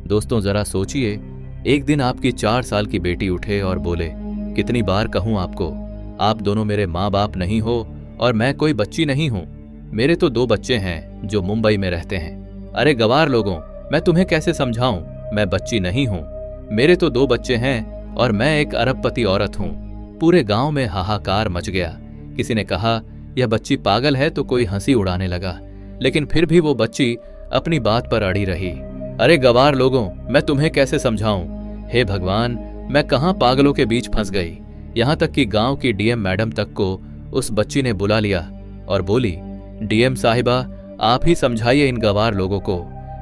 दोस्तों जरा सोचिए, एक दिन आपकी 4 साल की बेटी उठे और बोले, कितनी बार कहूं आपको, आप दोनों मेरे माँ बाप नहीं हो और मैं कोई बच्ची नहीं हूं। मेरे तो 2 बच्चे हैं जो मुंबई में रहते हैं। अरे गवार लोगों, मैं तुम्हें कैसे समझाऊं, मैं बच्ची नहीं हूं। मेरे तो 2 बच्चे हैं और मैं एक अरबपति औरत हूं। पूरे गांव में हाहाकार मच गया। किसी ने कहा यह बच्ची पागल है तो कोई हंसी उड़ाने लगा, लेकिन फिर भी वो बच्ची अपनी बात पर अड़ी रही। अरे गवार लोगों, मैं तुम्हें कैसे समझाऊं। हे भगवान, मैं कहां पागलों के बीच फंस गई। यहां तक कि गांव की डीएम मैडम तक को उस बच्ची ने बुला लिया और बोली, डीएम साहिबा, आप ही समझाइए इन गवार लोगों को।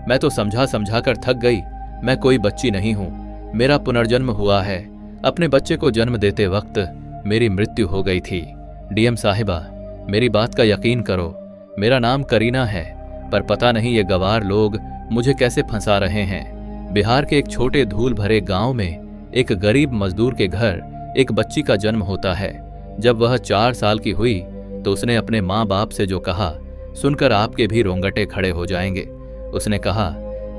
मैं तो समझा समझा कर थक गई। मैं कोई बच्ची नहीं हूं, मेरा पुनर्जन्म हुआ है। अपने बच्चे को जन्म देते वक्त मेरी मृत्यु हो गई थी। डीएम साहिबा, मेरी बात का यकीन करो, मेरा नाम करीना है, पर पता नहीं ये गवार लोग मुझे कैसे फंसा रहे हैं। बिहार के एक छोटे धूल भरे गांव में एक गरीब मजदूर के घर एक बच्ची का जन्म होता है। जब वह 4 साल की हुई तो उसने अपने माँ बाप से जो कहा सुनकर आपके भी रोंगटे खड़े हो जाएंगे। उसने कहा,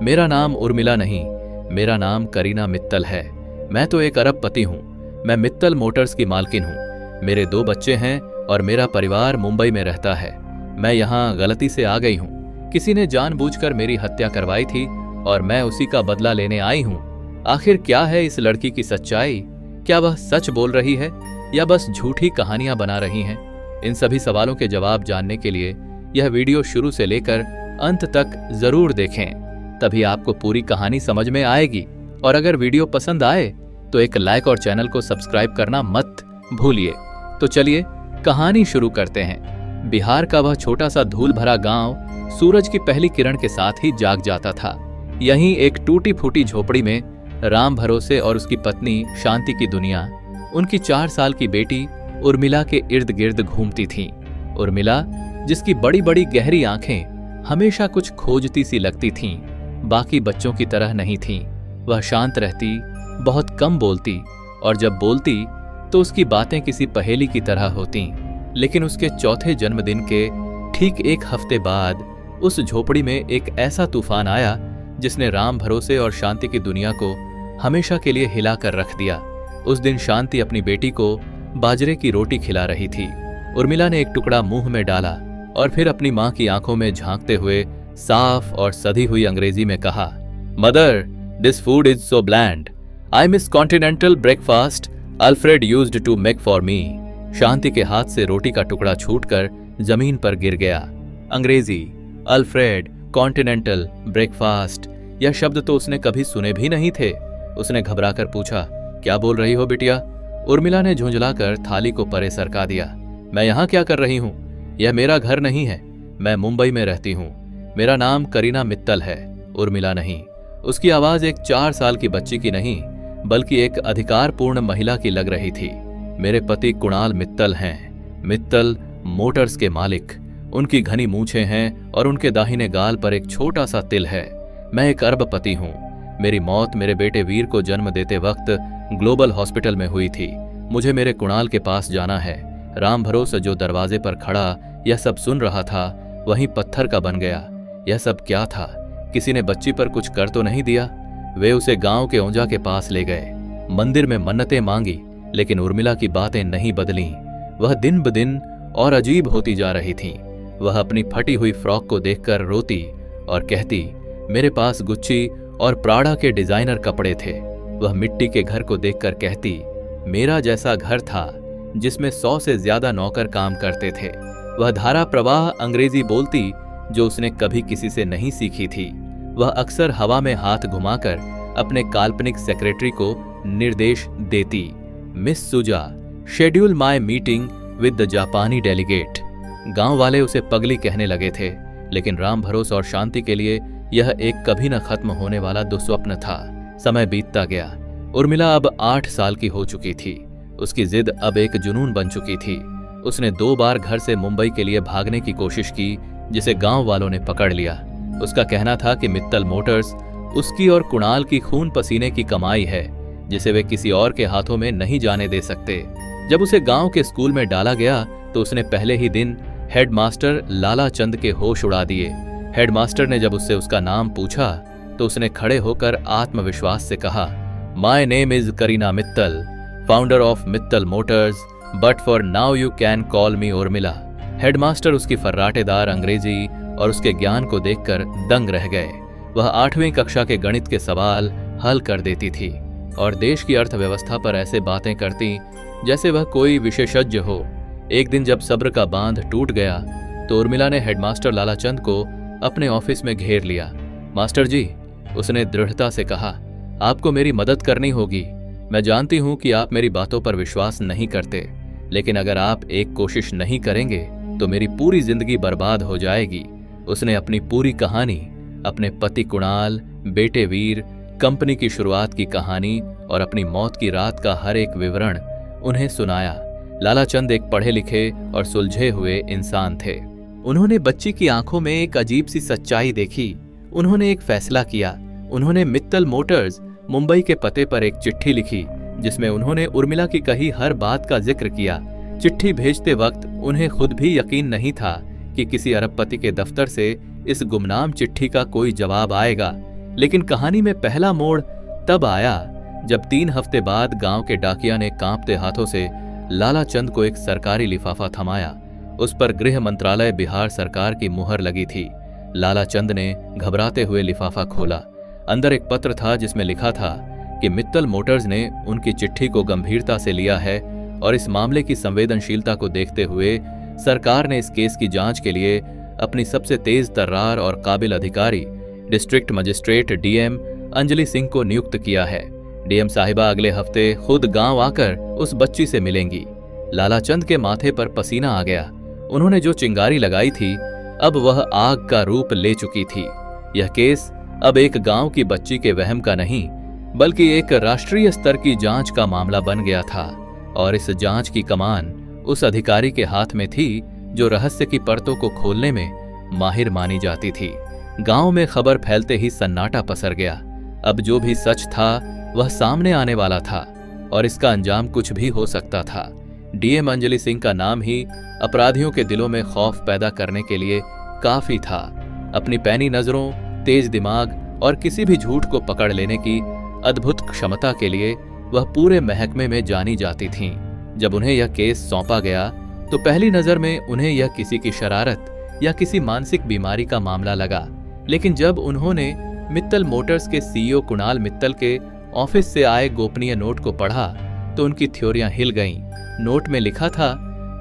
मेरा नाम उर्मिला नहीं, मेरा नाम करीना मित्तल है। मैं तो एक अरबपति हूँ। मैं मित्तल मोटर्स की मालकिन हूँ। मेरे 2 बच्चे हैं और मेरा परिवार मुंबई में रहता है। मैं यहाँ गलती से आ गई हूँ। किसी ने जानबूझकर मेरी हत्या करवाई थी और मैं उसी का बदला लेने आई हूँ। आखिर क्या है इस लड़की की सच्चाई? क्या वह सच बोल रही है या बस झूठी कहानियां बना रही हैं? इन सभी सवालों के जवाब जानने के लिए यह वीडियो शुरू से लेकर अंत तक जरूर देखें, तभी आपको पूरी कहानी समझ में आएगी। और अगर वीडियो पसंद आए तो एक लाइक और चैनल को सब्सक्राइब करना मत भूलिए। तो चलिए कहानी शुरू करते हैं। बिहार का वह छोटा सा धूल भरा गांव सूरज की पहली किरण के साथ ही जाग जाता था। यहीं एक टूटी फूटी झोपड़ी में राम भरोसे और उसकी पत्नी शांति की दुनिया, उनकी 4 साल की बेटी उर्मिला के इर्द गिर्द घूमती थी। उर्मिला, जिसकी बड़ी बड़ी गहरी आंखें हमेशा कुछ खोजती सी लगती थीं, बाकी बच्चों की तरह नहीं थीं। वह शांत रहती, बहुत कम बोलती और जब बोलती तो उसकी बातें किसी पहेली की तरह होती। लेकिन उसके चौथे जन्मदिन के ठीक 1 हफ्ते बाद उस झोपड़ी में एक ऐसा तूफान आया जिसने राम भरोसे और शांति की दुनिया को हमेशा के लिए हिला कर रख दिया। उस दिन शांति अपनी बेटी को बाजरे की रोटी खिला रही थी। उर्मिला ने एक टुकड़ा मुंह में डाला और फिर अपनी मां की आंखों में झांकते हुए साफ और सधी हुई अंग्रेजी में कहा, mother, this food is so bland. I miss continental breakfast Alfred used to make for me. शांति के हाथ से रोटी का टुकड़ा छूटकर जमीन पर गिर गया। अंग्रेजी, अल्फ्रेड, कॉन्टिनेंटल, ब्रेकफास्ट, यह शब्द तो उसने कभी सुने भी नहीं थे। उसने घबराकर पूछा, क्या बोल रही हो बिटिया? उर्मिला ने झुंझलाकर थाली को परे सरका दिया। मैं यहाँ क्या कर रही हूँ? यह मेरा घर नहीं है। मैं मुंबई में रहती हूँ। मेरा नाम करीना मित्तल है, उर्मिला नहीं। उसकी आवाज एक 4 साल की बच्ची की नहीं, बल्कि एक अधिकारपूर्ण महिला की लग रही थी। मेरे पति कुणाल मित्तल हैं, मित्तल मोटर्स के मालिक। उनकी घनी मूछें हैं और उनके दाहिने गाल पर एक छोटा सा तिल है। मैं एक अरबपति हूँ। मेरी मौत मेरे बेटे वीर को जन्म देते वक्त ग्लोबल हॉस्पिटल में हुई थी। मुझे मेरे कुणाल के पास जाना है। राम भरोसे जो दरवाजे पर खड़ा यह सब सुन रहा था, वहीं पत्थर का बन गया। यह सब क्या था? किसी ने बच्ची पर कुछ कर तो नहीं दिया? वे उसे गांव के ओंजा के पास ले गए, मंदिर में मन्नतें मांगी, लेकिन उर्मिला की बातें नहीं बदलीं। वह दिन ब दिन और अजीब होती जा रही थी। वह अपनी फटी हुई फ्रॉक को देखकर रोती और कहती, मेरे पास गुच्ची और प्राड़ा के डिजाइनर कपड़े थे। वह मिट्टी के घर को देखकर कहती, मेरा जैसा घर था जिसमें 100 से ज्यादा नौकर काम करते थे। वह धारा प्रवाह अंग्रेजी बोलती जो उसने कभी किसी से नहीं सीखी थी। वह अक्सर हवा में हाथ घुमाकर अपने काल्पनिक सेक्रेटरी को निर्देश देती, miss Suja, schedule my meeting with the जापानी डेलीगेट। गांव वाले उसे पगली कहने लगे थे, लेकिन राम भरोसे और शांति के लिए यह एक कभी न खत्म होने वाला दुस्वप्न था। समय बीतता गया। उर्मिला अब 8 साल की हो चुकी थी। उसकी जिद अब एक जुनून बन चुकी थी। उसने 2 बार घर से मुंबई के लिए भागने की कोशिश की, जिसे गांव वालों ने पकड़ लिया। उसका कहना था कि मित्तल मोटर्स उसकी और कुणाल की खून पसीने की कमाई है, जिसे वे किसी और के हाथों में नहीं जाने दे सकते। जब उसे गांव के स्कूल में डाला गया तो उसने पहले ही दिन हेडमास्टर लाला चंद के होश उड़ा दिए। हेडमास्टर ने जब उससे उसका नाम पूछा तो उसने खड़े होकर आत्मविश्वास से कहा, my name is Kareena Mittal, founder of Mittal Motors, but for now you can call me Urmila. Headmaster उसकी फर्राटेदार अंग्रेजी और उसके ज्ञान को देखकर दंग रह गए। वह 8वीं कक्षा के गणित के सवाल हल कर देती थी और देश की अर्थव्यवस्था पर ऐसे बातें करती जैसे वह कोई विशेषज्ञ हो। एक दिन जब सब्र का बांध टूट गया तो उर्मिला ने हेडमास्टर लालाचंद को अपने ऑफिस में घेर लिया। मास्टर जी, उसने दृढ़ता से कहा, आपको मेरी मदद करनी होगी। मैं जानती हूं कि आप मेरी बातों पर विश्वास नहीं करते, लेकिन अगर आप एक कोशिश नहीं करेंगे तो मेरी पूरी जिंदगी बर्बाद हो जाएगी। उसने अपनी पूरी कहानी, अपने पति कुणाल, बेटे वीर, कंपनी की शुरुआत की कहानी और अपनी मौत की रात का हर एक विवरण उन्हें सुनाया। लालाचंद एक पढ़े लिखे और सुलझे हुए इंसान थे। उन्होंने बच्ची की आंखों में एक अजीब सी सच्चाई देखी। उन्होंने एक फैसला किया। उन्होंने मित्तल मोटर्स मुंबई के पते पर एक चिट्ठी लिखी जिसमें उन्होंने उर्मिला की कही हर बात का जिक्र किया। चिट्ठी भेजते वक्त उन्हें खुद भी यकीन नहीं था कि किसी अरबपति के दफ्तर से इस गुमनाम चिट्ठी का कोई जवाब आएगा। लेकिन कहानी में पहला मोड़ तब आया जब 3 हफ्ते बाद गांव के डाकिया ने कांपते हाथों से लालाचंद को एक सरकारी लिफाफा थमाया। उस पर गृह मंत्रालय बिहार सरकार की मुहर लगी थी। लालाचंद ने घबराते हुए लिफाफा खोला। अंदर एक पत्र था जिसमें लिखा था कि मित्तल मोटर्स ने उनकी चिट्ठी को गंभीरता से लिया है और इस मामले की संवेदनशीलता को देखते हुए सरकार ने इस केस की जांच के लिए अपनी सबसे तेज तर्रार और काबिल अधिकारी district magistrate DM Anjali Singh को नियुक्त किया है। डीएम साहिबा अगले हफ्ते खुद गांव आकर उस बच्ची से मिलेंगी। लालाचंद के माथे पर पसीना आ गया। उन्होंने जो चिंगारी लगाई थी अब वह आग का रूप ले चुकी थी। यह केस अब एक गांव की बच्ची के वहम का नहीं बल्कि एक राष्ट्रीय स्तर की जांच का मामला बन गया था और इस जांच की कमान उस अधिकारी के हाथ में थी जो रहस्य की परतों को खोलने में माहिर मानी जाती थी। गांव में खबर फैलते ही सन्नाटा पसर गया। अब जो भी सच था वह सामने आने वाला था और इसका अंजाम कुछ भी हो सकता था। डीएम अंजलि सिंह का नाम ही अपराधियों के दिलों में खौफ पैदा करने के लिए काफी था। अपनी पैनी नजरों, तेज दिमाग और किसी भी झूठ को पकड़ लेने की अद्भुत क्षमता के लिए वह पूरे महकमे में जानी जाती थीं। जब उन्हें यह केस सौंपा गया तो पहली नजर में उन्हें यह किसी की शरारत या किसी मानसिक बीमारी का मामला लगा। लेकिन जब उन्होंने मित्तल मोटर्स के सीईओ कुणाल मित्तल के ऑफिस से आए गोपनीय नोट को पढ़ा तो उनकी थ्योरियां हिल गईं। नोट में लिखा था,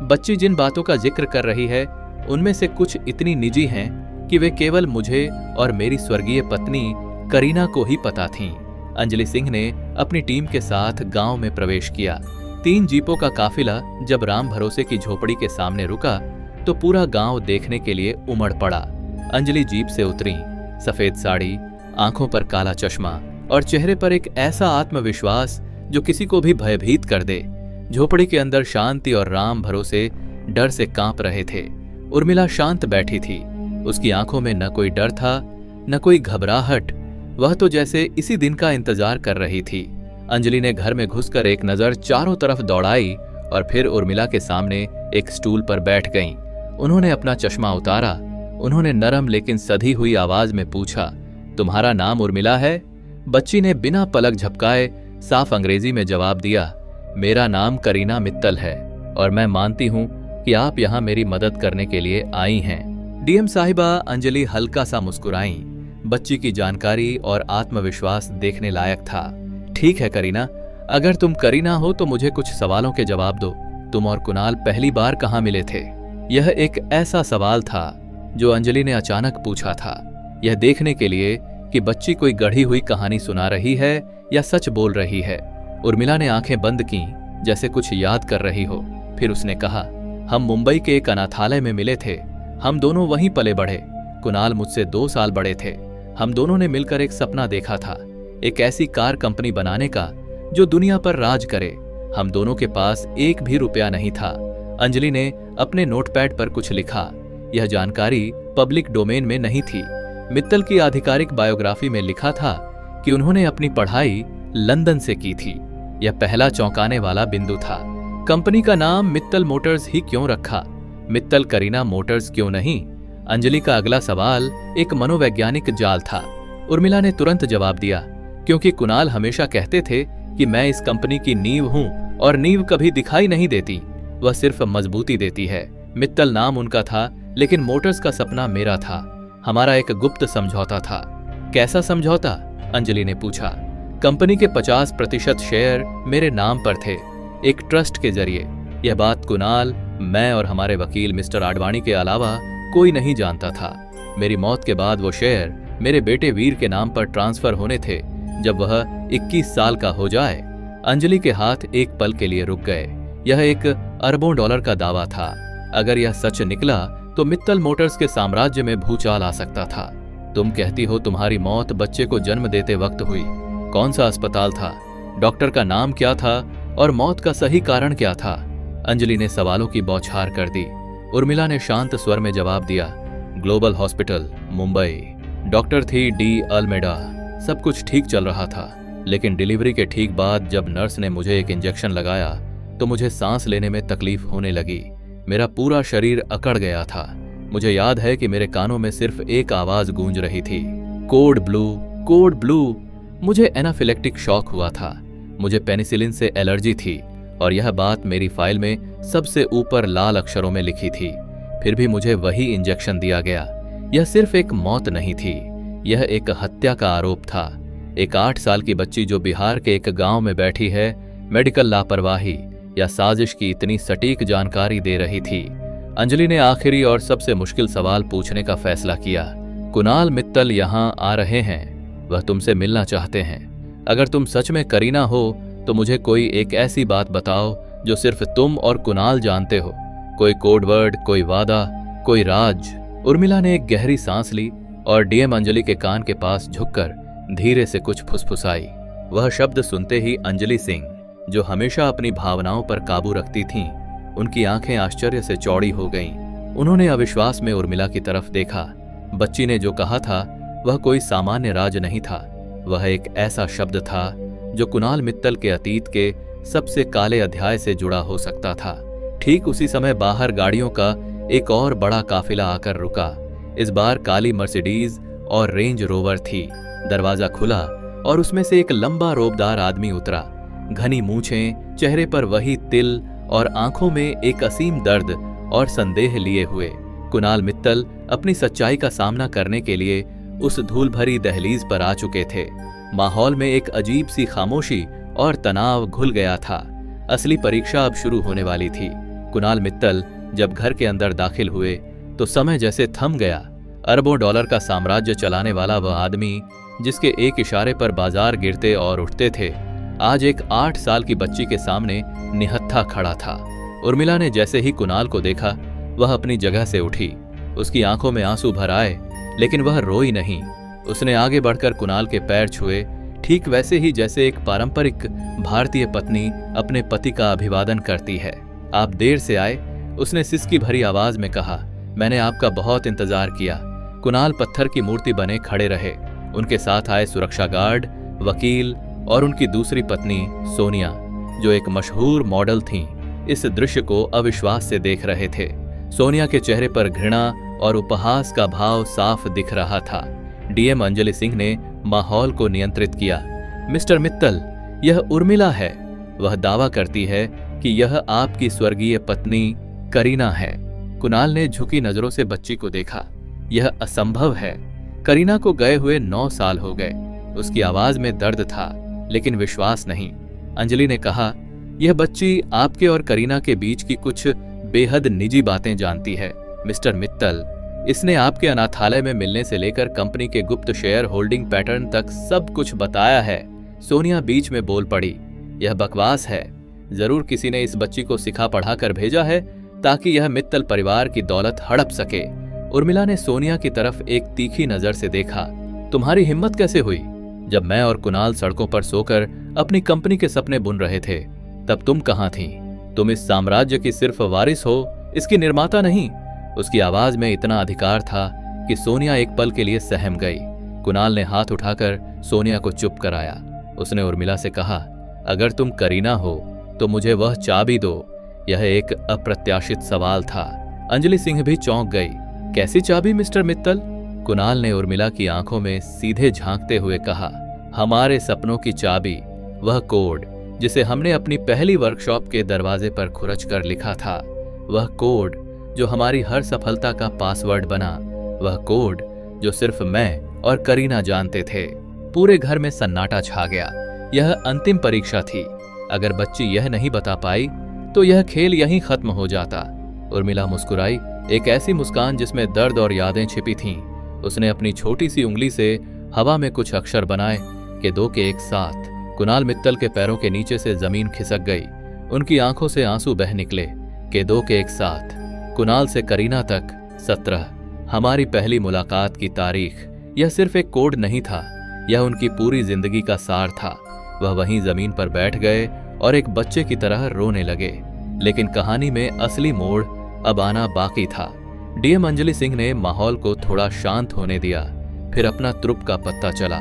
बच्ची जिन बातों का जिक्र कर रही है उनमें से कुछ इतनी निजी हैं कि वे केवल मुझे और मेरी स्वर्गीय पत्नी करीना को ही पता थीं। अंजलि सिंह ने अपनी टीम के साथ गांव में प्रवेश किया। 3 जीपों का काफिला जब राम भरोसे की झोपड़ी के सामने रुका तो पूरा गांव देखने के लिए उमड़ पड़ा। अंजलि जीप से उतरी। सफेद साड़ी, आंखों पर काला चश्मा और चेहरे पर एक ऐसा आत्मविश्वास जो किसी को भी भयभीत कर दे। झोपड़ी के अंदर शांति और राम भरोसे डर से कांप रहे थे। उर्मिला शांत बैठी थी। उसकी आंखों में न कोई डर था न कोई घबराहट। वह तो जैसे इसी दिन का इंतजार कर रही थी। अंजलि ने घर में घुसकर एक नजर चारों तरफ दौड़ाई और फिर उर्मिला के सामने एक स्टूल पर बैठ गईं। उन्होंने अपना चश्मा उतारा। उन्होंने नरम लेकिन सधी हुई आवाज में पूछा, तुम्हारा नाम उर्मिला है? बच्ची ने बिना पलक झपकाए साफ अंग्रेजी में जवाब दिया, मेरा नाम करीना मित्तल है और मैं मानती हूं कि आप यहां मेरी मदद करने के लिए आई हैं। डीएम साहिबा अंजलि हल्का सा मुस्कुराई। बच्ची की जानकारी और आत्मविश्वास देखने लायक था। ठीक है करीना, अगर तुम करीना हो तो मुझे कुछ सवालों के जवाब दो। तुम और कुणाल पहली बार कहां मिले थे? यह एक ऐसा सवाल था जो अंजलि ने अचानक पूछा था, यह देखने के लिए कि बच्ची कोई गढ़ी हुई कहानी सुना रही है या सच बोल रही है। उर्मिला ने आंखें बंद की जैसे कुछ याद कर रही हो। फिर उसने कहा, हम मुंबई के एक अनाथालय में मिले थे। हम दोनों वहीं पले बढ़े। कुणाल मुझसे 2 साल बड़े थे। हम दोनों ने मिलकर एक सपना देखा था, एक ऐसी कार कंपनी बनाने का जो दुनिया पर राज करे। हम दोनों के पास एक भी रुपया नहीं था। अंजलि ने अपने नोटपैड पर कुछ लिखा। यह जानकारी पब्लिक डोमेन में नहीं थी। मित्तल की आधिकारिक बायोग्राफी में लिखा था कि उन्होंने अपनी पढ़ाई लंदन से की थी। यह पहला चौंकाने वाला बिंदु था। कंपनी का नाम मित्तल मोटर्स ही क्यों रखा? मित्तल करीना मोटर्स क्यों नहीं? अंजलि का अगला सवाल एक मनोवैज्ञानिक जाल था। उर्मिला ने तुरंत जवाब दिया, क्योंकि कुणाल हमेशा कहते थे कि मैं इस कंपनी की नींव हूं और नींव कभी दिखाई नहीं देती, वह सिर्फ मजबूती देती है। मित्तल नाम उनका था, लेकिन मोटर्स का सपना मेरा था। हमारा एक गुप्त समझौता था। कैसा समझौता? अंजलि ने पूछा। कंपनी के 50% शेयर मेरे नाम पर थे, एक ट्रस्ट के जरिए। यह बात कुणाल, मैं और हमारे वकील मिस्टर आडवाणी के अलावा कोई नहीं जानता था। मेरी मौत के बाद वो शेयर मेरे बेटे वीर के नाम पर ट्रांसफर होने थे। जब वह 21 साल का हो जाए। अंजलि के हाथ एक पल के लिए रुक गए। यह एक अरबों डॉलर का दावा था। अगर यह सच निकला तो मित्तल मोटर्स के साम्राज्य में भूचाल आ सकता था। तुम कहती हो तुम्हारी मौत बच्चे को जन्म देते वक्त हुई। कौन सा अस्पताल था? डॉक्टर का नाम क्या था? और मौत का सही कारण क्या था? अंजलि ने सवालों की बौछार कर दी। उर्मिला ने शांत स्वर में जवाब दिया, ग्लोबल हॉस्पिटल, मुंबई। डॉक्टर थी डी अल्मेडा। सब कुछ ठीक चल रहा था, लेकिन डिलीवरी के ठीक बाद जब नर्स ने मुझे एक इंजेक्शन लगाया तो मुझे सांस लेने में तकलीफ होने लगी। मेरा पूरा शरीर अकड़ गया था। मुझे याद है कि मेरे कानों में सिर्फ एक आवाज गूंज रही थी, कोड ब्लू, कोड ब्लू। मुझे एनाफिलेक्टिक शॉक हुआ था। मुझे पेनिसिलिन से एलर्जी थी और यह बात मेरी फाइल में सबसे ऊपर लाल अक्षरों में लिखी थी। फिर भी मुझे वही इंजेक्शन दिया गया। यह सिर्फ एक मौत नहीं थी, यह एक हत्या का आरोप था। एक 8 साल की बच्ची जो बिहार के एक गांव में बैठी है, मेडिकल लापरवाही या साजिश की इतनी सटीक जानकारी दे रही थी। अंजलि ने आखिरी और सबसे मुश्किल सवाल पूछने का फैसला किया। कुणाल मित्तल यहां आ रहे हैं, वह तुमसे मिलना चाहते हैं। अगर तुम सच में करीना हो तो मुझे कोई एक ऐसी बात बताओ जो सिर्फ तुम और कुणाल जानते हो। कोई कोडवर्ड, कोई वादा, कोई राज। उर्मिला ने एक गहरी सांस ली और डीएम अंजलि के कान के पास झुककर धीरे से कुछ फुसफुसाई। वह शब्द सुनते ही अंजलि सिंह, जो हमेशा अपनी भावनाओं पर काबू रखती थीं, उनकी आंखें आश्चर्य से चौड़ी हो गईं। उन्होंने अविश्वास में उर्मिला की तरफ देखा। बच्ची ने जो कहा था वह कोई सामान्य राज नहीं था। वह एक ऐसा शब्द था जो कुणाल मित्तल के अतीत के सबसे काले अध्याय से जुड़ा हो सकता था। ठीक उसी समय बाहर गाड़ियों का एक और बड़ा काफिला आकर रुका। इस बार काली मर्सिडीज और रेंज रोवर थी। दरवाजा खुला और उसमें से एक लंबा रोबदार आदमी उतरा। घनी मूछें, चेहरे पर वही तिल और आंखों में एक असीम दर्द और संदेह लिए हुए। कुणाल मित्तल अपनी सच्चाई का सामना करने के लिए उस धूल भरी दहलीज पर आ चुके थे। माहौल में एक अजीब सी खामोशी और तनाव घुल गया था। असली परीक्षा अब शुरू होने वाली थी। कुणाल मित्तल जब घर के अंदर दाखिल हुए तो समय जैसे थम गया। अरबों डॉलर का साम्राज्य चलाने वाला वह आदमी, जिसके एक इशारे पर बाजार गिरते और उठते थे, आज एक 8 साल की बच्ची के सामने निहत्था खड़ा था। उर्मिला ने जैसे ही कुणाल को देखा, वह अपनी जगह से उठी। उसकी आंखों में आंसू भर आए, लेकिन वह रोई नहीं। उसने आगे बढ़कर कुणाल के पैर छुए, ठीक वैसे ही जैसे एक पारंपरिक भारतीय पत्नी अपने पति का अभिवादन करती है। आप देर से आए, उसने सिसकी भरी आवाज में कहा। मैंने आपका बहुत इंतजार किया। कुणाल पत्थर की मूर्ति बने खड़े रहे। उनके साथ आए सुरक्षा गार्ड, वकील और उनकी दूसरी पत्नी सोनिया, जो एक मशहूर मॉडल थीं, इस दृश्य को अविश्वास से देख रहे थे। सोनिया के चेहरे पर घृणा और उपहास का भाव साफ दिख रहा था। डीएम अंजलि सिंह ने माहौल को नियंत्रित किया। मिस्टर मित्तल, यह उर्मिला है। वह दावा करती है कि यह आपकी स्वर्गीय पत्नी करीना है। कुणाल ने झुकी नजरों से बच्ची को देखा। यह असंभव है। करीना को गए हुए 9 साल हो गए। उसकी आवाज में दर्द था, लेकिन विश्वास नहीं। अंजलि ने कहा, यह बच्ची आपके और करीना के बीच की कुछ बेहद निजी बातें जानती है। मिस्टर मित्तल, इसने आपके अनाथालय में मिलने से लेकर कंपनी के गुप्त शेयर होल्डिंग पैटर्न तक सब कुछ बताया है। सोनिया बीच में बोल पड़ी, यह बकवास है। जरूर किसी ने इस बच्ची को सिखा पढ़ा कर भेजा है ताकि यह मित्तल परिवार की दौलत हड़प सके। उर्मिला ने सोनिया की तरफ एक तीखी नजर से देखा। तुम्हारी हिम्मत कैसे हुई? जब मैं और कुणाल सड़कों पर सोकर अपनी कंपनी के सपने बुन रहे थे, तब तुम कहां थी? तुम इस साम्राज्य की सिर्फ वारिस हो, इसकी निर्माता नहीं। उसकी आवाज में इतना अधिकार था कि सोनिया एक पल के लिए सहम गई। कुणाल ने हाथ उठाकर सोनिया को चुप कराया। उसने उर्मिला से कहा, अगर तुम करीना हो तो मुझे वह चाबी दो। यह एक अप्रत्याशित सवाल था। अंजलि सिंह भी चौंक गई। कैसी चाबी मिस्टर मित्तल? कुणाल ने उर्मिला की आंखों में सीधे झांकते हुए कहा, हमारे सपनों की चाबी, वह कोड जिसे हमने अपनी पहली वर्कशॉप के दरवाजे पर खुरच कर लिखा था, वह कोड जो हमारी हर सफलता का पासवर्ड बना, वह कोड जो सिर्फ मैं और करीना जानते थे। पूरे घर में सन्नाटा छा गया। यह अंतिम परीक्षा थी। अगर बच्ची यह नहीं बता पाई तो यह खेल यहीं खत्म हो जाता। उर्मिला मुस्कुराई, एक ऐसी मुस्कान जिसमें दर्द और यादें छिपी थीं। उसने अपनी छोटी सी उंगली से हवा में कुछ अक्षर बनाए कि दो के एक साथ। कुणाल मित्तल के पैरों के नीचे से जमीन खिसक गई। उनकी आंखों से आंसू बह निकले कि दो के एक साथ। कुणाल से करीना तक 17। हमारी पहली मुलाकात की तारीख। यह सिर्फ एक कोड नहीं था, यह उनकी पूरी जिंदगी का सार था। वह वहीं जमीन पर बैठ गए और एक बच्चे की तरह रोने लगे। लेकिन कहानी में असली मोड़ अब आना बाकी था। डीएम अंजलि सिंह ने माहौल को थोड़ा शांत होने दिया। फिर अपना त्रुप का पत्ता चला।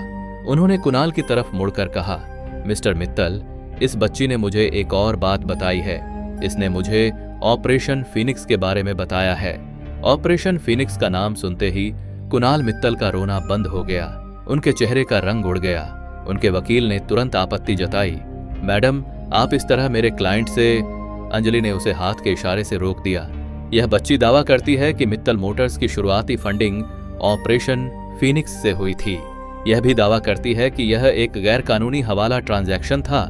उन्होंने कुणाल की तरफ मुड़कर कहा, मिस्टर मित्तल, इस बच्ची ने मुझे एक और बात बताई है। इसने मुझे ऑपरेशन फीनिक्स के बारे में बताया है। ऑपरेशन फीनिक्स का नाम सुनते ही कुणाल मित्तल का रोना बंद हो गया। उनके चेहरे का रंग उड़ गया। उनके वकील ने तुरंत आपत्ति जताई। मैडम, आप इस तरह मेरे क्लाइंट से। अंजलि ने उसे हाथ के इशारे से रोक दिया। यह बच्ची दावा करती है कि मित्तल मोटर्स की शुरुआती फंडिंग ऑपरेशन फीनिक्स से हुई थी। यह भी दावा करती है कि यह एक गैर कानूनी हवाला ट्रांजैक्शन था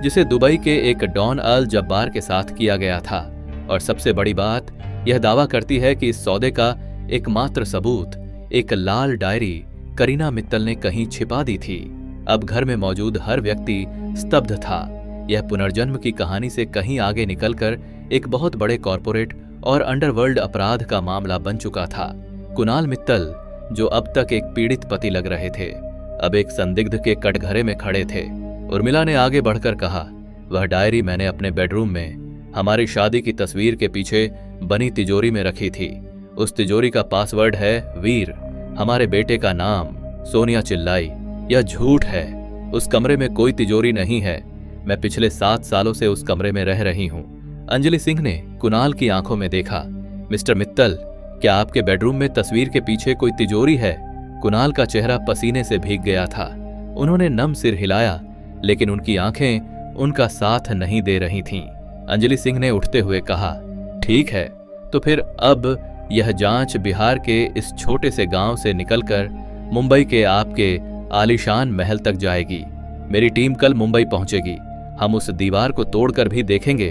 जिसे दुबई के एक डॉन अल जब्बार के साथ किया गया था। और सबसे बड़ी बात, यह दावा करती है कि इस सौदे का एकमात्र सबूत, एक लाल डायरी करीना मित्तल ने कहीं छिपा दी थी। अब घर में मौजूद हर व्यक्ति स्तब्ध था। यह पुनर्जन्म की कहानी से कहीं आगे निकलकर एक बहुत बड़े कॉरपोरेट और अंडरवर्ल्ड अपराध का मामला बन चुका था। कुणाल मित्तल, जो अब तक एक पीड़ित पति लग रहे थे, अब एक संदिग्ध के कटघरे में खड़े थे। उर्मिला ने आगे बढ़कर कहा, वह डायरी मैंने अपने बेडरूम में हमारी शादी की तस्वीर के पीछे बनी तिजोरी में रखी थी। उस तिजोरी का पासवर्ड है वीर। हमारे बेटे का नाम। सोनिया चिल्लाई, यह झूठ है। उस कमरे में कोई तिजोरी नहीं है। मैं पिछले 7 सालों से उस कमरे में रह रही हूं। अंजलि सिंह ने कुणाल की आंखों में देखा। मिस्टर मित्तल, क्या आपके बेडरूम में तस्वीर के पीछे कोई तिजोरी है? कुणाल का चेहरा पसीने से भीग गया था। उन्होंने नम सिर हिलाया, लेकिन उनकी आंखें उनका साथ नहीं दे रही थीं। अंजलि सिंह ने उठते हुए कहा, ठीक है, तो फिर अब यह जांच बिहार के इस छोटे से गांव से निकलकर मुंबई के आपके आलीशान महल तक जाएगी। मेरी टीम कल मुंबई पहुंचेगी। हम उस दीवार को तोड़कर भी देखेंगे।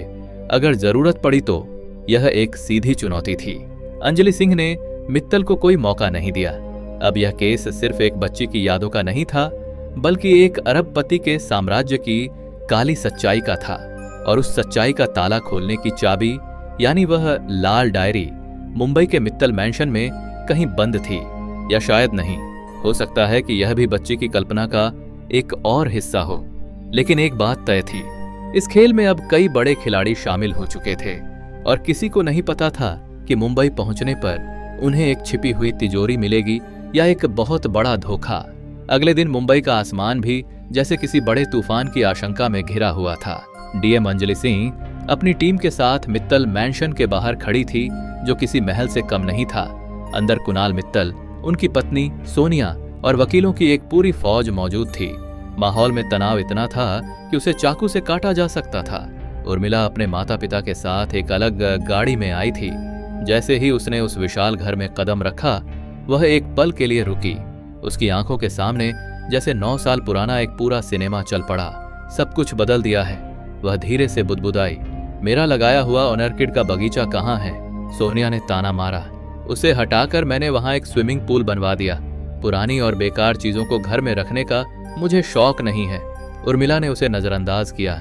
अगर जरूरत पड़ी तो। यह एक सीधी चुनौती थी। अंजलि सिंह ने मित्तल को कोई मौका नहीं दिया। अब यह केस सिर्फ एक बच्ची की यादों का नहीं था, बल्कि एक अरबपति के साम्राज्य की काली सच्चाई का था। और उस सच्चाई का ताला खोलने की चाबी, यानी वह लाल डायरी, मुंबई के मित्तल मैंशन में कहीं बंद थी। या शायद नहीं, हो सकता है कि यह भी बच्ची की कल्पना का एक और हिस्सा हो। लेकिन एक बात तय थी, इस खेल में अब कई बड़े खिलाड़ी शामिल हो चुके थे और किसी को नहीं पता था कि मुंबई पहुंचने पर उन्हें एक छिपी हुई तिजोरी मिलेगी या एक बहुत बड़ा धोखा। अगले दिन मुंबई का आसमान भी जैसे किसी बड़े तूफान की आशंका में घिरा हुआ था। डीएम अंजलि सिंह अपनी टीम के साथ मित्तल मैंशन के बाहर खड़ी थी, जो किसी महल से कम नहीं था। अंदर कुणाल मित्तल, उनकी पत्नी सोनिया और वकीलों की एक पूरी फौज मौजूद थी। माहौल में तनाव इतना था कि उसे चाकू से काटा जा सकता था। उर्मिला अपने माता पिता के साथ एक अलग गाड़ी में आई थी। जैसे ही उसने उस विशाल घर में कदम रखा, वह एक पल के लिए रुकी। उसकी आंखों के सामने जैसे 9 साल पुराना एक पूरा सिनेमा चल पड़ा। सब कुछ बदल दिया है। वह धीरे से बुदबुदाई, मेरा लगाया हुआ ऑर्किड का बगीचा कहाँ है? सोनिया ने ताना मारा। उसे हटाकर मैंने वहां एक स्विमिंग पूल बनवा दिया। पुरानी और बेकार चीजों को घर में रखने का मुझे शौक नहीं है। उर्मिला ने उसे नजरअंदाज किया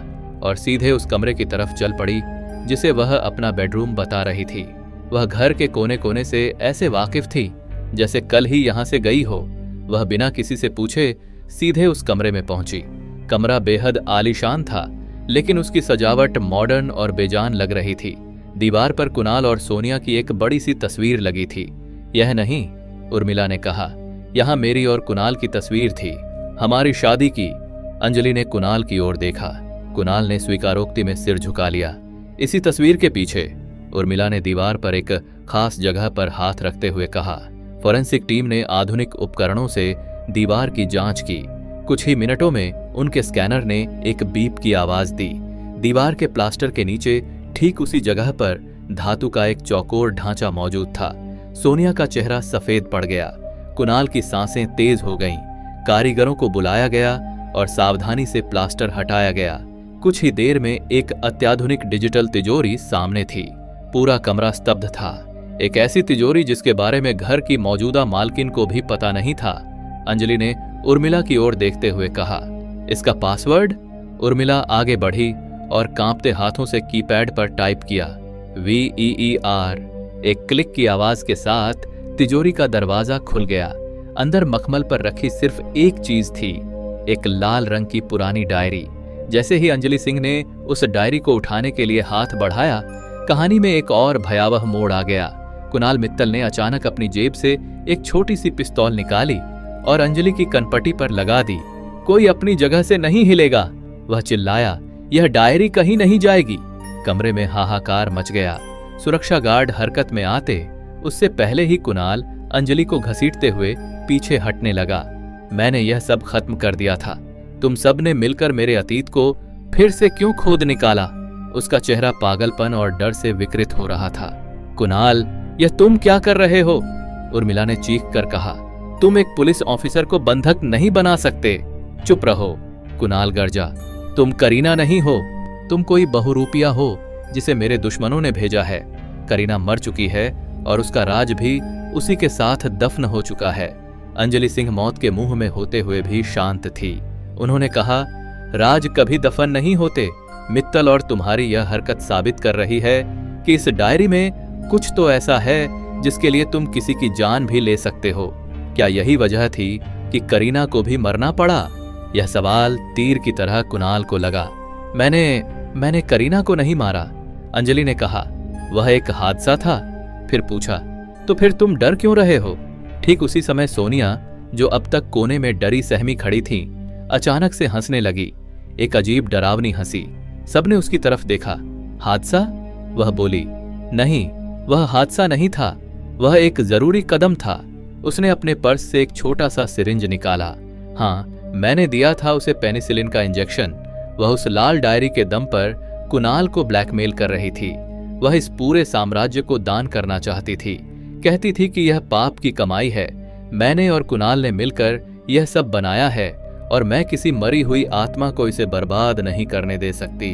और सीधे उस कमरे की तरफ चल पड़ी जिसे वह अपना बेडरूम बता रही थी। वह घर के कोने कोने से ऐसे वाकिफ थी जैसे कल ही यहां से गई हो। वह बिना किसी से पूछे सीधे उस कमरे में पहुंची। कमरा बेहद आलीशान था, लेकिन उसकी सजावट मॉडर्न और बेजान लग रही थी। दीवार पर कुणाल और सोनिया की एक बड़ी सी तस्वीर लगी थी। यह नहीं, उर्मिला ने कहा, यहां मेरी और कुणाल की तस्वीर थी, हमारी शादी की। अंजलि ने कुणाल की ओर देखा। कुणाल ने स्वीकारोक्ति में सिर झुका लिया। इसी तस्वीर के पीछे, उर्मिला ने दीवार पर एक खास जगह पर हाथ रखते हुए कहा, फॉरेंसिक टीम ने आधुनिक उपकरणों से दीवार की जांच की। कुछ ही मिनटों में उनके स्कैनर ने एक बीप की आवाज दी। दीवार के प्लास्टर के नीचे ठीक उसी जगह पर धातु का एक चौकोर ढांचा मौजूद था। सोनिया का चेहरा सफेद पड़ गया। कुणाल की सांसें तेज हो गईं। कारीगरों को बुलाया गया और सावधानी से प्लास्टर हटाया गया। कुछ ही देर में एक अत्याधुनिक डिजिटल तिजोरी सामने थी। पूरा कमरा स्तब्ध था। एक ऐसी तिजोरी जिसके बारे में घर की मौजूदा मालकिन को भी पता नहीं था। अंजलि ने उर्मिला की ओर देखते हुए कहा, इसका पासवर्ड? उर्मिला आगे बढ़ी और कांपते हाथों से कीपैड पर टाइप किया, VEER। एक क्लिक की आवाज के साथ तिजोरी का दरवाजा खुल गया। अंदर मखमल पर रखी सिर्फ एक चीज थी, एक लाल रंग की पुरानी डायरी। जैसे ही अंजलि सिंह ने उस डायरी को उठाने के लिए हाथ बढ़ाया, कहानी में एक और भयावह मोड़ आ गया। कुणाल मित्तल ने अचानक अपनी जेब से एक छोटी सी पिस्तौल निकाली और अंजलि की कनपटी पर लगा दी। कोई अपनी जगह से नहीं हिलेगा, वह चिल्लाया, यह डायरी कहीं नहीं जाएगी। कमरे में हाहाकार मच गया। सुरक्षा गार्ड हरकत में आते उससे पहले ही कुणाल अंजलि को घसीटते हुए पीछे हटने लगा। मैंने यह सब खत्म कर दिया था। तुम सब ने मिलकर मेरे अतीत को फिर से क्यों खोद निकाला? उसका चेहरा पागलपन और डर से विकृत हो रहा था। कुणाल, यह तुम क्या कर रहे हो? उर्मिला ने चीख कर कहा, तुम एक पुलिस ऑफिसर को बंधक नहीं बना सकते। चुप रहो, कुणाल गर्जा। तुम करीना नहीं हो, तुम कोई बहुरूपिया हो जिसे मेरे दुश्मनों ने भेजा है। करीना मर चुकी है और उसका राज भी उसी के साथ दफन हो चुका है। अंजलि सिंह मौत के मुंह में होते हुए भी शांत थी। उन्होंने कहा, राज कभी दफन नहीं होते। मित्तल और तुम्हारी यह हरकत साबित कर रही है कि इस डायरी में कुछ तो ऐसा है जिसके लिए तुम किसी की जान भी ले सकते हो। क्या यही वजह थी कि करीना को भी मरना पड़ा? यह सवाल तीर की तरह कुणाल को लगा। मैंने करीना को नहीं मारा, अंजलि ने कहा। वह एक हादसा था। फिर पूछा, तो फिर तुम डर क्यों रहे हो? ठीक उसी समय सोनिया, जो अब तक कोने में डरी सहमी खड़ी थी, अचानक से हंसने लगी। एक अजीब डरावनी हंसी। सबने उसकी तरफ देखा। हादसा? वह बोली, नहीं, वह हादसा नहीं था, वह एक जरूरी कदम था। उसने अपने पर्स से एक छोटा सा सिरिंज निकाला। हाँ, मैंने दिया था उसे पेनिसिलिन का इंजेक्शन। वह उस लाल डायरी के दम पर कुणाल को ब्लैकमेल कर रही थी। वह इस पूरे साम्राज्य को दान करना चाहती थी। कहती थी कि यह पाप की कमाई है। मैंने और कुणाल ने मिलकर यह सब बनाया है और मैं किसी मरी हुई आत्मा को इसे बर्बाद नहीं करने दे सकती।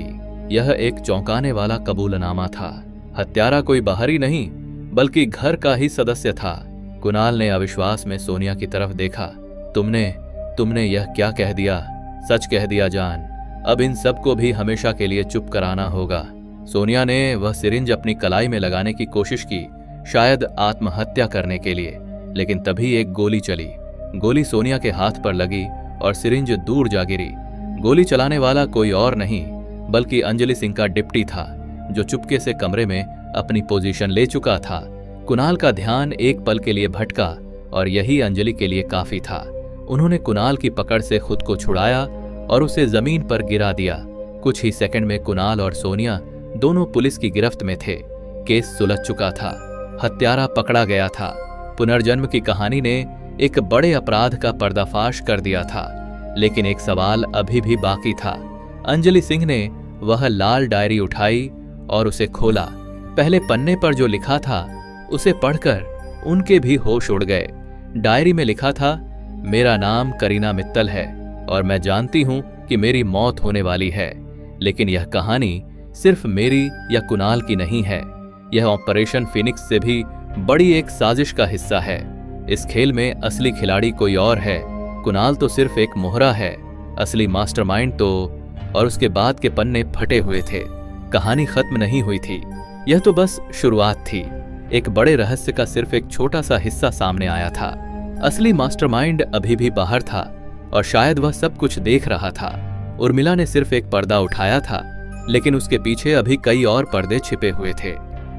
यह एक चौंकाने वाला कबूलनामा था। हत्यारा कोई बाहरी नहीं बल्कि घर का ही सदस्य था। कुणाल ने अविश्वास में सोनिया की तरफ देखा। तुमने यह क्या कह दिया? सच कह दिया जान। अब इन सबको भी हमेशा के लिए चुप कराना होगा। सोनिया ने वह सिरिंज अपनी कलाई में लगाने की कोशिश की, शायद आत्महत्या करने के लिए, लेकिन तभी एक गोली चली। गोली सोनिया के हाथ पर लगी और सिरिंज दूर जा गिरी। गोली चलाने वाला कोई और नहीं बल्कि अंजलि सिंह का डिप्टी था, जो चुपके से कमरे में अपनी पोजीशन ले चुका था। कुणाल का ध्यान एक पल के लिए भटका और यही अंजलि के लिए काफी था। उन्होंने कुणाल की पकड़ से खुद को छुड़ाया और उसे जमीन पर गिरा दिया। कुछ ही सेकंड में कुणाल और सोनिया दोनों पुलिस की गिरफ्त में थे। केस सुलझ चुका था। हत्यारा पकड़ा गया था। पुनर्जन्म की कहानी ने एक बड़े अपराध का पर्दाफाश कर दिया था। लेकिन एक सवाल अभी भी बाकी था। अंजलि सिंह ने वह लाल डायरी उठाई और उसे खोला। पहले पन्ने पर जो लिखा था उसे पढ़कर उनके भी होश उड़ गए। डायरी में लिखा था, मेरा नाम करीना मित्तल है और मैं जानती हूं कि मेरी मौत होने वाली है, लेकिन यह कहानी सिर्फ मेरी या कुणाल की नहीं है। यह ऑपरेशन फिनिक्स से भी बड़ी एक साजिश का हिस्सा है। इस खेल में असली खिलाड़ी कोई और है। कुणाल तो सिर्फ एक मोहरा है, असली मास्टरमाइंड तो। और उसके बाद के पन्ने फटे हुए थे। कहानी खत्म नहीं हुई थी। यह तो बस शुरुआत थी। एक बड़े रहस्य का सिर्फ एक छोटा सा हिस्सा सामने आया था। असली मास्टरमाइंड अभी भी बाहर था और शायद वह सब कुछ देख रहा था। उर्मिला ने सिर्फ एक पर्दा उठाया था, लेकिन उसके पीछे अभी कई और पर्दे छिपे हुए थे।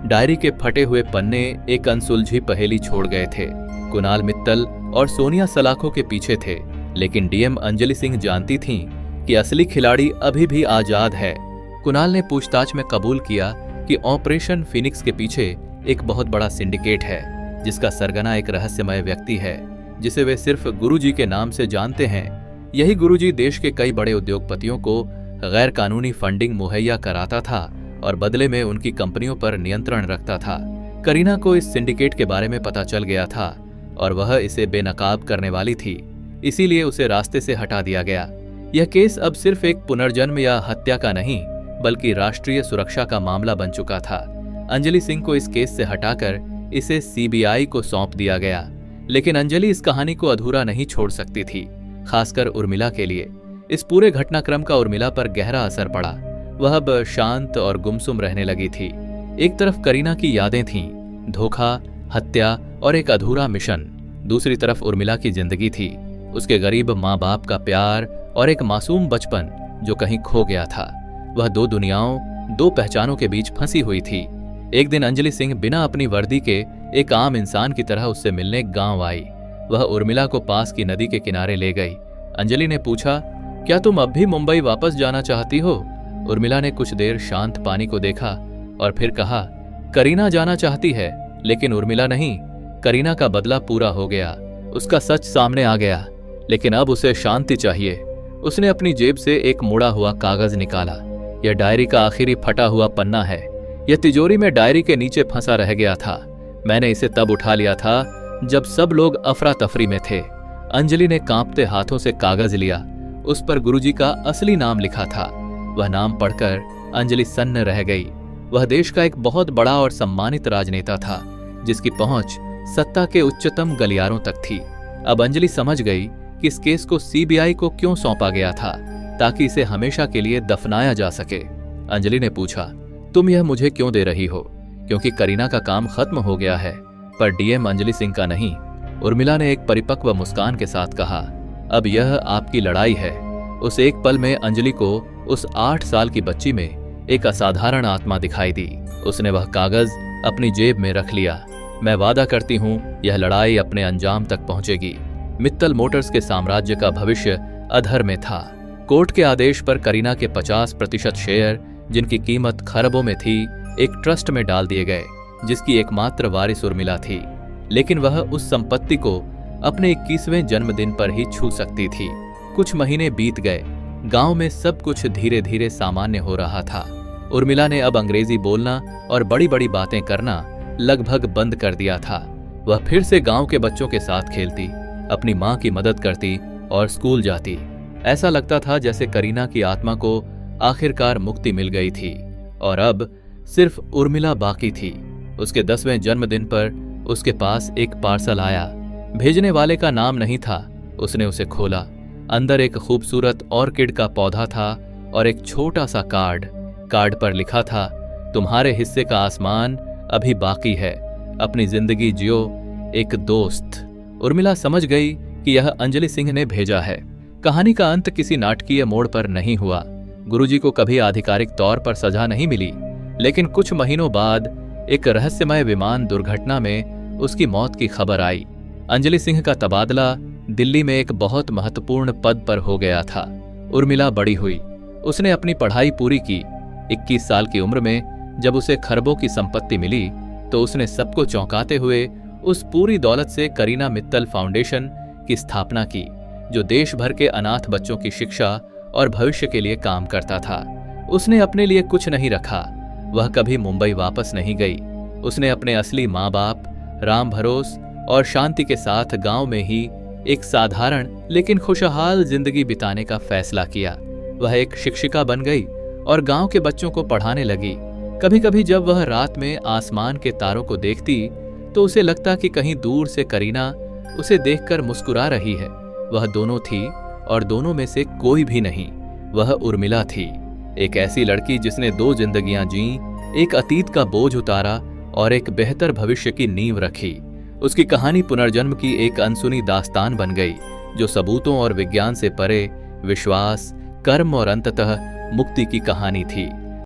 डायरी के फटे हुए पन्ने एक अनसुलझी पहेली छोड़ गए थे। कुणाल मित्तल और सोनिया सलाखों के पीछे थे, लेकिन डीएम अंजलि सिंह जानती थीं कि असली खिलाड़ी अभी भी आजाद है। कुणाल ने पूछताछ में कबूल किया कि ऑपरेशन फिनिक्स के पीछे एक बहुत बड़ा सिंडिकेट है। जिसका सरगना एक रहस्यमय व्यक्ति है जिसे वे सिर्फ गुरुजी के नाम से जानते हैं। यही गुरुजी देश के कई बड़े उद्योगपतियों को गैर कानूनी फंडिंग मुहैया कराता था और बदले में उनकी कंपनियों पर नियंत्रण रखता था। करीना को इस सिंडिकेट के बारे में पता चल गया था और वह इसे बेनकाब करने वाली थी, इसीलिए उसे रास्ते से हटा दिया गया। यह केस अब सिर्फ एक पुनर्जन्म या हत्या का नहीं बल्कि राष्ट्रीय सुरक्षा का मामला बन चुका था। अंजलि सिंह को इस केस से हटाकर इसे सीबीआई को सौंप दिया गया, लेकिन अंजलि इस कहानी को अधूरा नहीं छोड़ सकती थी, खासकर उर्मिला के लिए। इस पूरे घटनाक्रम का उर्मिला पर गहरा असर पड़ा। वह अब शांत और गुमसुम रहने लगी थी। एक तरफ करीना की यादें थीं, धोखा, हत्या और एक अधूरा मिशन। दूसरी तरफ उर्मिला की जिंदगी थी, उसके गरीब माँ बाप का प्यार और एक मासूम बचपन जो कहीं खो गया था। वह दो दुनियाओं, दो पहचानों के बीच फंसी हुई थी। एक दिन अंजलि सिंह बिना अपनी वर्दी के एक आम इंसान की तरह उससे मिलने गांव आई। वह उर्मिला को पास की नदी के किनारे ले गई। अंजलि ने पूछा, क्या तुम अब भी मुंबई वापस जाना चाहती हो? उर्मिला ने कुछ देर शांत पानी को देखा और फिर कहा, करीना जाना चाहती है, लेकिन उर्मिला नहीं। करीना का बदला पूरा हो गया, उसका सच सामने आ गया, लेकिन अब उसे शांति चाहिए। उसने अपनी जेब से एक मुड़ा हुआ कागज निकाला। यह डायरी का आखिरी फटा हुआ पन्ना है। यह तिजोरी में डायरी के नीचे फंसा रह गया था। मैंने इसे तब उठा लिया था जब सब लोग अफरा तफरी में थे। अंजलि ने कांपते हाथों से कागज लिया। उस पर गुरुजी का असली नाम लिखा था। वह नाम पढ़कर अंजलि सन्न रह गई। वह देश का एक बहुत बड़ा और सम्मानित राजनेता था, जिसकी पहुंच सत्ता के उच्चतम गलियारों तक थी। अब अंजलि समझ गई कि इस केस को सीबीआई को क्यों सौंपा गया था, ताकि इसे हमेशा के लिए दफनाया जा सके। अंजलि ने पूछा, तुम यह मुझे क्यों दे रही हो? क्योंकि करीना का काम खत्म हो गया है, पर डीएम अंजलि सिंह का नहीं। उर्मिला ने एक परिपक्व मुस्कान के साथ कहा, अब यह आपकी लड़ाई है। उस एक पल में अंजलि को उस 8 साल की बच्ची में एक असाधारण आत्मा दिखाई दी। उसने वह कागज अपनी जेब में रख लिया। मैं वादा करती हूं, यह लड़ाई अपने अंजाम तक पहुंचेगी। मित्तल मोटर्स के साम्राज्य का भविष्य अधर में था। कोर्ट के आदेश पर करीना के 50% शेयर, जिनकी कीमत खरबों में थी, एक ट्रस्ट में डाल दिए गए, जिसकी एकमात्र वारिस उर्मिला थी। लेकिन वह उस संपत्ति को अपने 21वें जन्मदिन पर ही छू सकती थी। कुछ महीने बीत गए। गांव में सब कुछ धीरे धीरे सामान्य हो रहा था। उर्मिला ने अब अंग्रेजी बोलना और बड़ी बड़ी बातें करना लगभग बंद कर दिया था। वह फिर से गांव के बच्चों के साथ खेलती, अपनी मां की मदद करती और स्कूल जाती। ऐसा लगता था जैसे करीना की आत्मा को आखिरकार मुक्ति मिल गई थी और अब सिर्फ उर्मिला बाकी थी। उसके 10वें जन्मदिन पर उसके पास एक पार्सल आया। भेजने वाले का नाम नहीं था। उसने उसे खोला। अंदर एक खूबसूरत ऑर्किड का पौधा था और एक छोटा सा कार्ड। कार्ड पर लिखा था, तुम्हारे हिस्से का आसमान अभी बाकी है, अपनी जिंदगी जियो, एक दोस्त। उर्मिला समझ गई कि यह अंजलि सिंह ने भेजा है। कहानी का अंत किसी नाटकीय मोड़ पर नहीं हुआ। गुरुजी को कभी आधिकारिक तौर पर सजा नहीं मिली, लेकिन कुछ महीनों बाद एक रहस्यमय विमान दुर्घटना में उसकी मौत की खबर आई। अंजलि सिंह का तबादला दिल्ली में एक बहुत महत्वपूर्ण पद पर हो गया था। उर्मिला बड़ी हुई। उसने अपनी पढ़ाई पूरी की। 21 साल की उम्र में जब उसे खरबों की संपत्ति मिली तो उसने सबको चौंकाते हुए उस पूरी दौलत से करीना मित्तल फाउंडेशन की स्थापना की, जो देश भर के अनाथ बच्चों की शिक्षा और भविष्य के लिए काम करता था। उसने अपने लिए कुछ नहीं रखा। वह कभी मुंबई वापस नहीं गई। उसने अपने असली माँ बाप, राम भरोस और शांति के साथ गांव में ही एक साधारण लेकिन खुशहाल जिंदगी बिताने का फैसला किया। वह एक शिक्षिका बन गई और गांव के बच्चों को पढ़ाने लगी। कभी कभी जब वह रात में आसमान के तारों को देखती तो उसे लगता कि कहीं दूर से करीना उसे देखकर मुस्कुरा रही है। वह दोनों थी और दोनों में से कोई भी नहीं। वह उर्मिला थी, एक ऐसी लड़की जिसने 2 जिंदगियां जी, एक अतीत का बोझ उतारा और एक बेहतर भविष्य की नींव रखी। उसकी कहानी पुनर्जन्म की एक अनसुनी दास्तान बन गई, जो सबूतों और विज्ञान से परे विश्वास, कर्म और अंततः मुक्ति की कहानी थी।